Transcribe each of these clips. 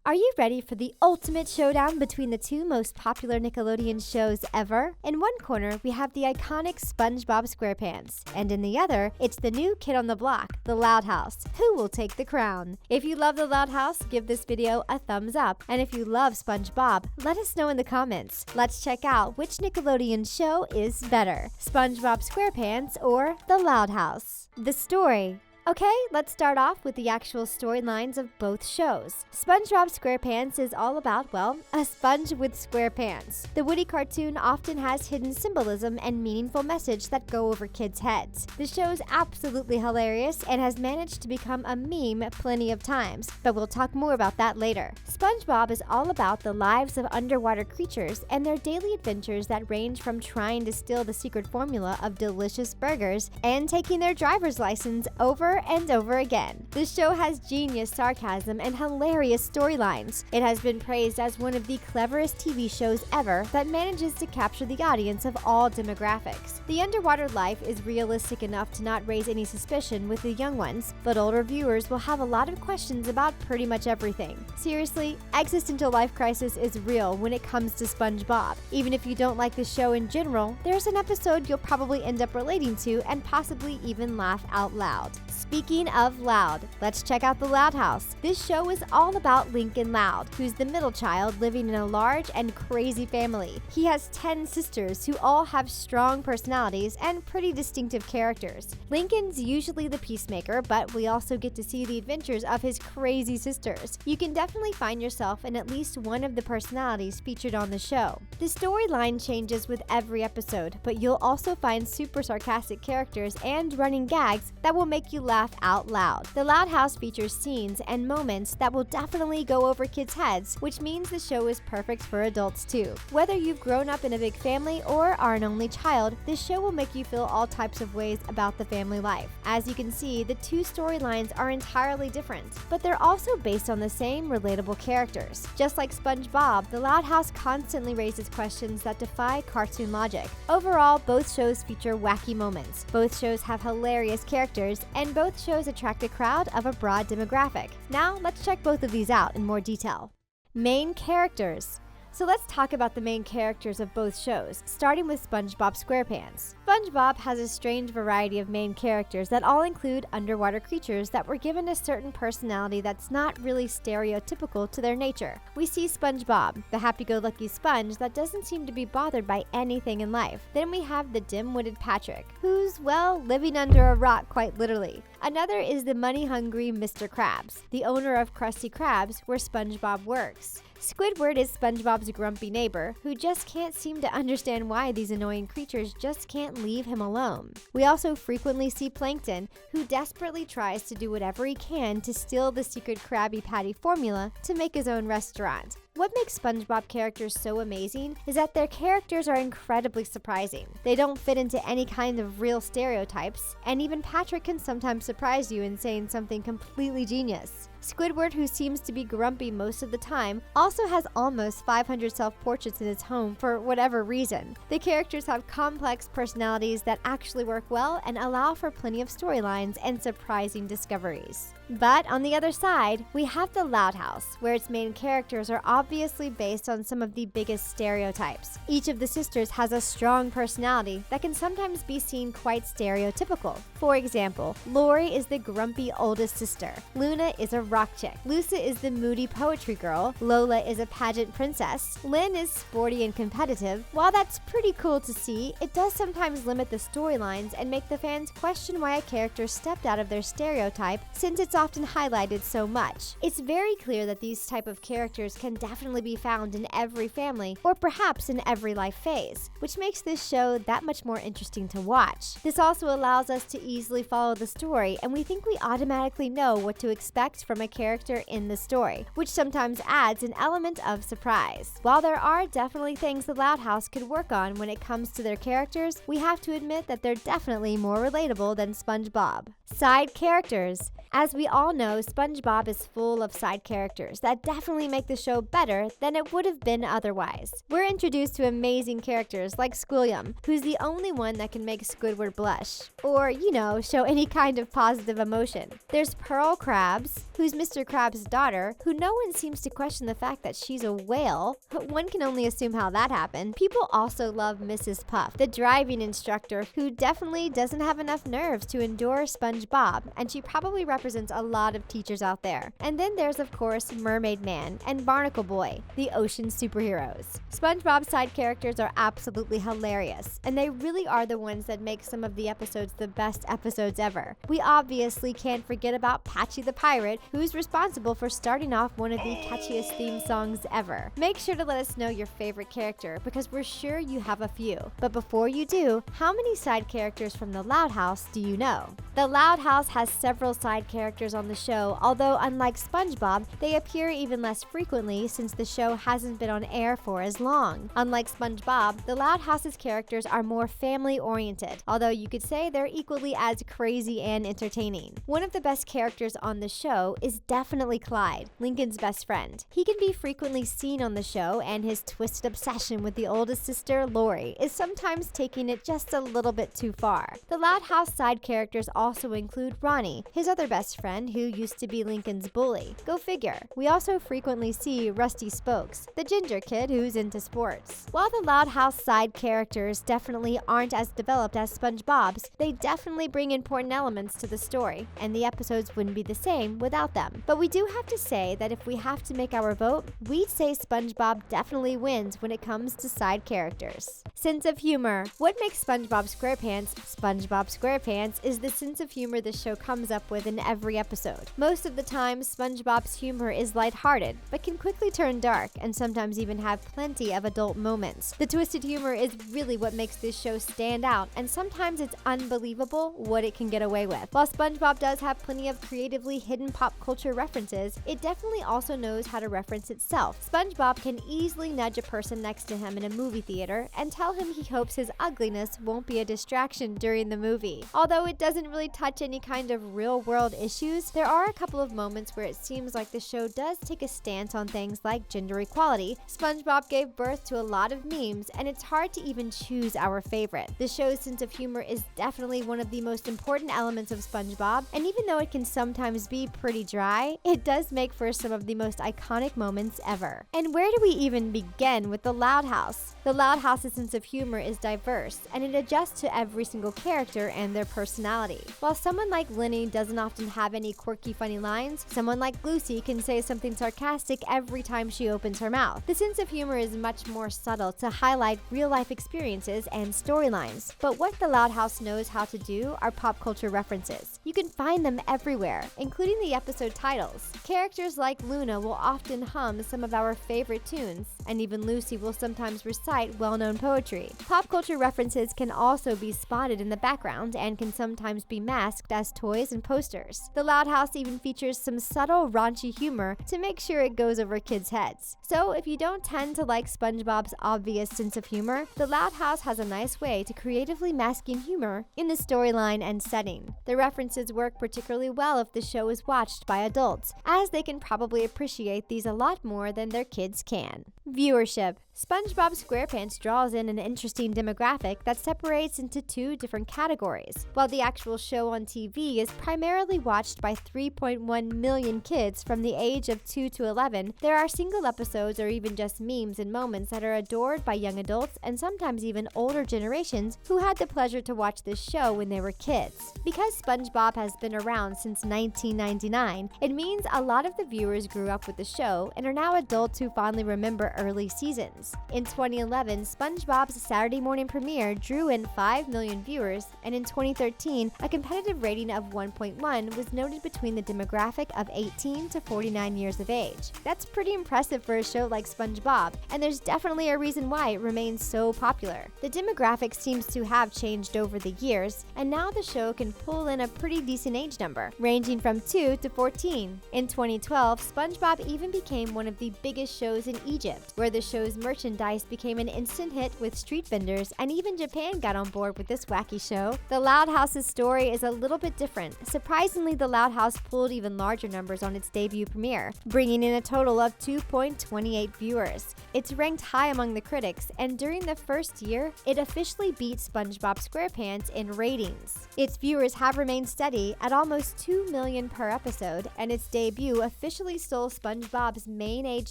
Are you ready for the ultimate showdown between the two most popular Nickelodeon shows ever? In one corner, we have the iconic Spongebob Squarepants, and in the other, it's the new kid on the block, the Loud House. Who will take the crown? If you love the Loud House, give this video a thumbs up, and if you love SpongeBob, let us know in the comments. Let's check out which Nickelodeon show is better, Spongebob Squarepants or the Loud House. The story. Okay, let's start off with the actual storylines of both shows. SpongeBob Squarepants is all about, well, a sponge with square pants. The witty cartoon often has hidden symbolism and meaningful message that go over kids' heads. The show's absolutely hilarious and has managed to become a meme plenty of times, but we'll talk more about that later. SpongeBob is all about the lives of underwater creatures and their daily adventures that range from trying to steal the secret formula of delicious burgers and taking their driver's license over and over again. The show has genius sarcasm and hilarious storylines. It has been praised as one of the cleverest TV shows ever that manages to capture the audience of all demographics. The underwater life is realistic enough to not raise any suspicion with the young ones, but older viewers will have a lot of questions about pretty much everything. Seriously, existential life crisis is real when it comes to SpongeBob. Even if you don't like the show in general, there's an episode you'll probably end up relating to and possibly even laugh out loud. Speaking of loud, let's check out the Loud House. This show is all about Lincoln Loud, who's the middle child living in a large and crazy family. He has 10 sisters who all have strong personalities and pretty distinctive characters. Lincoln's usually the peacemaker, but we also get to see the adventures of his crazy sisters. You can definitely find yourself in at least one of the personalities featured on the show. The storyline changes with every episode, but you'll also find super sarcastic characters and running gags that will make you laugh out loud. The Loud House features scenes and moments that will definitely go over kids' heads, which means the show is perfect for adults too. Whether you've grown up in a big family or are an only child, this show will make you feel all types of ways about the family life. As you can see, the two storylines are entirely different, but they're also based on the same relatable characters. Just like SpongeBob, the Loud House constantly raises questions that defy cartoon logic. Overall, both shows feature wacky moments. Both shows have hilarious characters, and both shows attract a crowd of a broad demographic. Now, let's check both of these out in more detail. Main characters. So let's talk about the main characters of both shows, starting with SpongeBob Squarepants. SpongeBob has a strange variety of main characters that all include underwater creatures that were given a certain personality that's not really stereotypical to their nature. We see SpongeBob, the happy-go-lucky sponge that doesn't seem to be bothered by anything in life. Then we have the dim-witted Patrick, who's, well, living under a rock quite literally. Another is the money-hungry Mr. Krabs, the owner of Krusty Krabs, where SpongeBob works. Squidward is SpongeBob's grumpy neighbor, who just can't seem to understand why these annoying creatures just can't leave him alone. We also frequently see Plankton, who desperately tries to do whatever he can to steal the secret Krabby Patty formula to make his own restaurant. What makes SpongeBob characters so amazing is that their characters are incredibly surprising. They don't fit into any kind of real stereotypes, and even Patrick can sometimes surprise you in saying something completely genius. Squidward, who seems to be grumpy most of the time, also has almost 500 self-portraits in his home for whatever reason. The characters have complex personalities that actually work well and allow for plenty of storylines and surprising discoveries. But on the other side, we have the Loud House, where its main characters are obviously based on some of the biggest stereotypes. Each of the sisters has a strong personality that can sometimes be seen quite stereotypical. For example, Lori is the grumpy oldest sister, Luna is a rock chick, Lusa is the moody poetry girl, Lola is a pageant princess, Lynn is sporty and competitive. While that's pretty cool to see, it does sometimes limit the storylines and make the fans question why a character stepped out of their stereotype, since it's often highlighted so much. It's very clear that these type of characters can definitely be found in every family, or perhaps in every life phase, which makes this show that much more interesting to watch. This also allows us to easily follow the story, and we think we automatically know what to expect from a character in the story, which sometimes adds an element of surprise. While there are definitely things the Loud House could work on when it comes to their characters, we have to admit that they're definitely more relatable than SpongeBob. Side characters. As we all know, SpongeBob is full of side characters that definitely make the show better than it would have been otherwise. We're introduced to amazing characters like Squilliam, who's the only one that can make Squidward blush, or, show any kind of positive emotion. There's Pearl Krabs, who's Mr. Krabs' daughter, who no one seems to question the fact that she's a whale. One can only assume how that happened. People also love Mrs. Puff, the driving instructor, who definitely doesn't have enough nerves to endure SpongeBob, and she probably represents a lot of teachers out there. And then there's, of course, Mermaid Man and Barnacle Boy, the ocean superheroes. SpongeBob's side characters are absolutely hilarious, and they really are the ones that make some of the episodes the best episodes ever. We obviously can't forget about Patchy the Pirate, who's responsible for starting off one of the catchiest theme songs ever. Make sure to let us know your favorite character, because we're sure you have a few. But before you do, how many side characters from the Loud House do you know? The Loud House has several side characters on the show, although unlike SpongeBob, they appear even less frequently since the show hasn't been on air for as long. Unlike SpongeBob, the Loud House's characters are more family-oriented, although you could say they're equally as crazy and entertaining. One of the best characters on the show is definitely Clyde, Lincoln's best friend. He can be frequently seen on the show, and his twisted obsession with the oldest sister, Lori, is sometimes taking it just a little bit too far. The Loud House side characters also include Ronnie, his other best friend who used to be Lincoln's bully. Go figure. We also frequently see Rusty Spokes, the ginger kid who's into sports. While the Loud House side characters definitely aren't as developed as SpongeBob's, they definitely bring important elements to the story, and the episodes wouldn't be the same without them. But we do have to say that if we have to make our vote, we'd say SpongeBob definitely wins when it comes to side characters. Sense of humor. What makes SpongeBob SquarePants is the sense of humor the show comes up with in every episode. Most of the time, SpongeBob's humor is lighthearted, but can quickly turn dark and sometimes even have plenty of adult moments. The twisted humor is really what makes this show stand out, and sometimes it's unbelievable what it can get away with. While SpongeBob does have plenty of creatively hidden pop culture references, it definitely also knows how to reference itself. SpongeBob can easily nudge a person next to him in a movie theater and tell him he hopes his ugliness won't be a distraction during the movie. Although it doesn't really touch any kind of real-world issues, there are a couple of moments where it seems like the show does take a stance on things like gender equality. SpongeBob gave birth to a lot of memes, and it's hard to even choose our favorite. The show's sense of humor is definitely one of the most important elements of SpongeBob, and even though it can sometimes be pretty dry, it does make for some of the most iconic moments ever. And where do we even begin with the Loud House? The Loud House's sense of humor is diverse, and it adjusts to every single character and their personality. While someone like Lenny doesn't often have any quirky funny lines, someone like Lucy can say something sarcastic every time she opens her mouth. The sense of humor is much more subtle to highlight real-life experiences and storylines. But what the Loud House knows how to do are pop culture references. You can find them everywhere, including the episode titles. Characters like Luna will often hum some of our favorite tunes, and even Lucy will sometimes recite well-known poetry. Pop culture references can also be spotted in the background and can sometimes be masked as toys and posters. The Loud House even features some subtle, raunchy humor to make sure it goes over kids' heads. So if you don't tend to like SpongeBob's obvious sense of humor, the Loud House has a nice way to creatively masking humor in the storyline and setting. The references work particularly well if the show is watched by adults, as they can probably appreciate these a lot more than their kids can. Viewership. SpongeBob Squarepants draws in an interesting demographic that separates into two different categories. While the actual show on TV is primarily watched by 3.1 million kids from the age of 2 to 11, there are single episodes or even just memes and moments that are adored by young adults and sometimes even older generations who had the pleasure to watch this show when they were kids. Because SpongeBob has been around since 1999, it means a lot of the viewers grew up with the show and are now adults who fondly remember early seasons. In 2011, SpongeBob's Saturday morning premiere drew in 5 million viewers, and in 2013, a competitive rating of 1.1 was noted between the demographic of 18 to 49 years of age. That's pretty impressive for a show like SpongeBob, and there's definitely a reason why it remains so popular. The demographic seems to have changed over the years, and now the show can pull in a pretty decent age number, ranging from 2 to 14. In 2012, SpongeBob even became one of the biggest shows in Egypt, where the show's merchandise merchandise became an instant hit with street vendors, and even Japan got on board with this wacky show. The Loud House's story is a little bit different. Surprisingly, the Loud House pulled even larger numbers on its debut premiere, bringing in a total of 2.28 viewers. It's ranked high among the critics, and during the first year, it officially beat Spongebob Squarepants in ratings. Its viewers have remained steady at almost 2 million per episode, and its debut officially stole SpongeBob's main age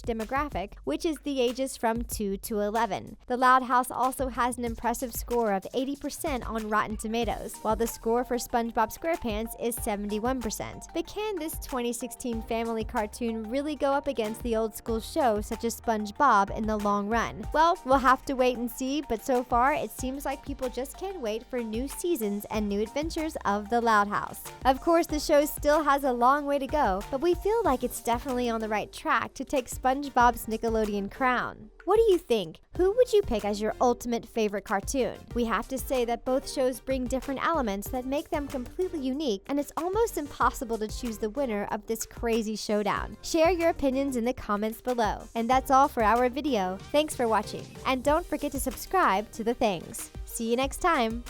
demographic, which is the ages from 2 to 11. The Loud House also has an impressive score of 80% on Rotten Tomatoes, while the score for SpongeBob SquarePants is 71%. But can this 2016 family cartoon really go up against the old school show such as SpongeBob in the long run? Well, we'll have to wait and see, but so far it seems like people just can't wait for new seasons and new adventures of the Loud House. Of course, the show still has a long way to go, but we feel like it's definitely on the right track to take SpongeBob's Nickelodeon crown. What do you think? Who would you pick as your ultimate favorite cartoon? We have to say that both shows bring different elements that make them completely unique, and it's almost impossible to choose the winner of this crazy showdown. Share your opinions in the comments below. And that's all for our video. Thanks for watching, and don't forget to subscribe to The Things. See you next time!